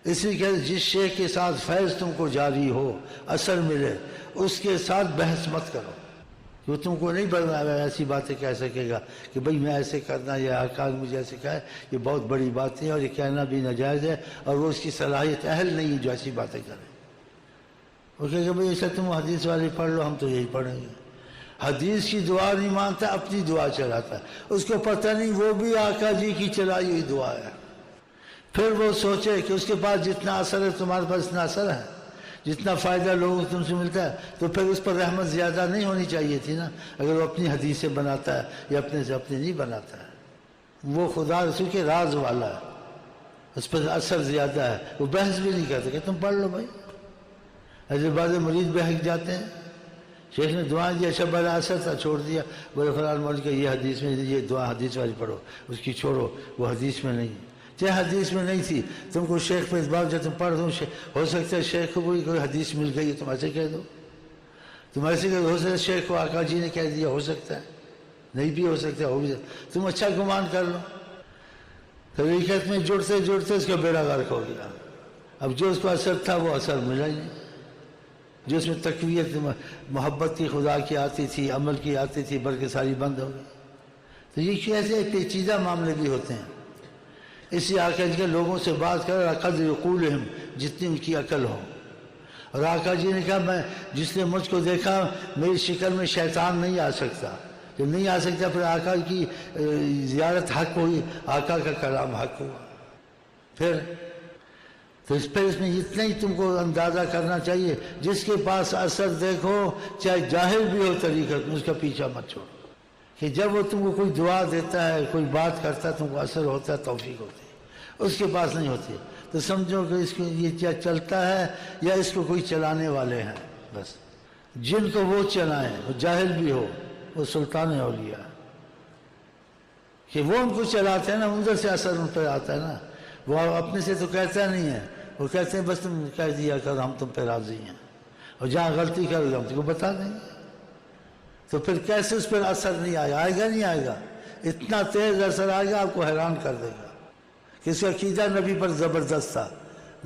اس لیے کہ جس شیخ کے ساتھ فیض تم کو جاری ہو، اثر ملے، اس کے ساتھ بحث مت کرو، وہ تم کو نہیں ایسی باتیں کہہ سکے گا کہ بھئی میں ایسے کرنا، یہ آقا مجھے ایسے کہا ہے، یہ بہت بڑی بات ہے اور یہ کہنا بھی ناجائز ہے، اور وہ اس کی صلاحیت اہل نہیں ہے جو ایسی باتیں کرے۔ وہ کہے گا بھئی ایسا تم حدیث والے پڑھ لو، ہم تو یہی پڑھیں گے۔ حدیث کی دعا نہیں مانتا، اپنی دعا چلاتا ہے، اس کو پتہ نہیں وہ بھی آقا جی کی چلائی ہوئی دعا ہے۔ پھر وہ سوچے کہ اس کے پاس جتنا اثر ہے تمہارے پاس اتنا اثر ہے، جتنا فائدہ لوگوں کو تم سے ملتا ہے، تو پھر اس پر رحمت زیادہ نہیں ہونی چاہیے تھی نا، اگر وہ اپنی حدیثیں بناتا ہے یا اپنے سے اپنے نہیں بناتا ہے۔ وہ خدا رسول کے راز والا ہے، اس پر اثر زیادہ ہے، وہ بحث بھی نہیں کرتے کہ تم پڑھ لو بھائی۔ ایسے بعض مریض بہک جاتے ہیں، شیخ نے دعائیں دیا، اچھا بڑا اثر تھا، چھوڑ دیا، بڑے فلان مول کہ یہ حدیث میں یہ دعا حدیث والی پڑھو، اس کی چھوڑو، وہ حدیث میں نہیں، چاہے حدیث میں نہیں تھی، تم کو شیخ پہ اعتبار جب تم پڑھ دو، ہو سکتا ہے شیخ کو کوئی حدیث مل گئی، تم ایسے کہہ دو، تم ایسے کہہ دو، ہو سکتا ہے شیخ کو آقا جی نے کہہ دیا، ہو سکتا ہے، نہیں بھی ہو سکتا، ہو بھی سکتا، تم اچھا گمان کر لو۔ طریقت میں جڑتے جڑتے اس کا بیڑا غرق ہو گیا، اب جو اس کو اثر تھا وہ اثر ملا ہی نہیں، جو اس میں تقویت محبت کی خدا کی آتی تھی، عمل کی آتی تھی، بلکہ ساری بند ہو گئی۔ تو یہ کیسے پیچیدہ معاملے بھی ہوتے ہیں، اس لیے آقا جی کے لوگوں سے بات کر قدر عقولہم، جتنی ان کی عقل ہو۔ اور آقا جی نے کہا میں جس نے مجھ کو دیکھا میری شکل میں شیطان نہیں آ سکتا، جب نہیں آ سکتا پھر آقا کی زیارت حق ہوئی، آقا کا کلام حق ہوا۔ پھر تو اس میں اتنا ہی تم کو اندازہ کرنا چاہیے، جس کے پاس اثر دیکھو چاہے جاہل بھی ہو طریقت میں، اس کا پیچھا مت چھوڑو، کہ جب وہ تم کو کوئی دعا دیتا ہے، کوئی بات کرتا ہے، تم کو اثر ہوتا ہے، توفیق ہوتی ہے، اس کے پاس نہیں ہوتی، تو سمجھو کہ اس کو یہ کیا چلتا ہے یا اس کو کوئی چلانے والے ہیں، بس جن کو وہ چلائیں، وہ جاہل بھی ہو، وہ سلطان اولیاء کہ وہ ان کو چلاتے ہیں نا، ادھر سے اثر ان پہ آتا ہے نا، وہ اپنے سے تو کہتا نہیں ہے، وہ کہتے ہیں بس تم کہہ دیا کر ہم تم پہ راضی ہیں، اور جہاں غلطی کرو گے ہم تم کو بتا دیں گے، تو پھر کیسے اس پر اثر نہیں آئے گا؟ آئے گا نہیں آئے گا، اتنا تیز اثر آئے گا آپ کو حیران کر دے گا کہ اس کا عقیدہ نبی پر زبردست تھا،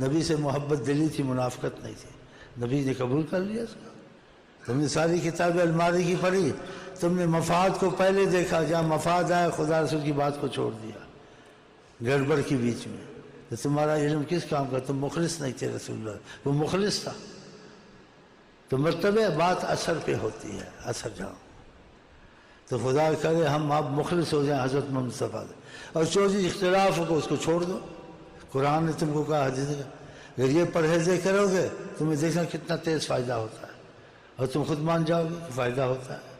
نبی سے محبت دلی تھی، منافقت نہیں تھی، نبی نے قبول کر لیا اس کو۔ تم نے ساری کتابیں الماری کی پڑھی، تم نے مفاد کو پہلے دیکھا، جہاں مفاد آئے خدا رسول کی بات کو چھوڑ دیا گڑبڑ کے بیچ میں، تو تمہارا علم کس کام کا؟ تم مخلص نہیں تھے، رسول اللہ وہ مخلص تھا۔ تو مرتبہ بات اثر پہ ہوتی ہے، اثر جاؤ تو خدا کرے ہم آپ مخلص ہو جائیں حضرت محمد مصطفیٰ، اور جو چیز اختلاف ہو اس کو چھوڑ دو۔ قرآن نے تم کو کہا، حدیث نے، اگر یہ پرہیزیں کرو گے تمہیں دیکھنا کتنا تیز فائدہ ہوتا ہے، اور تم خود مان جاؤ گے کہ فائدہ ہوتا ہے۔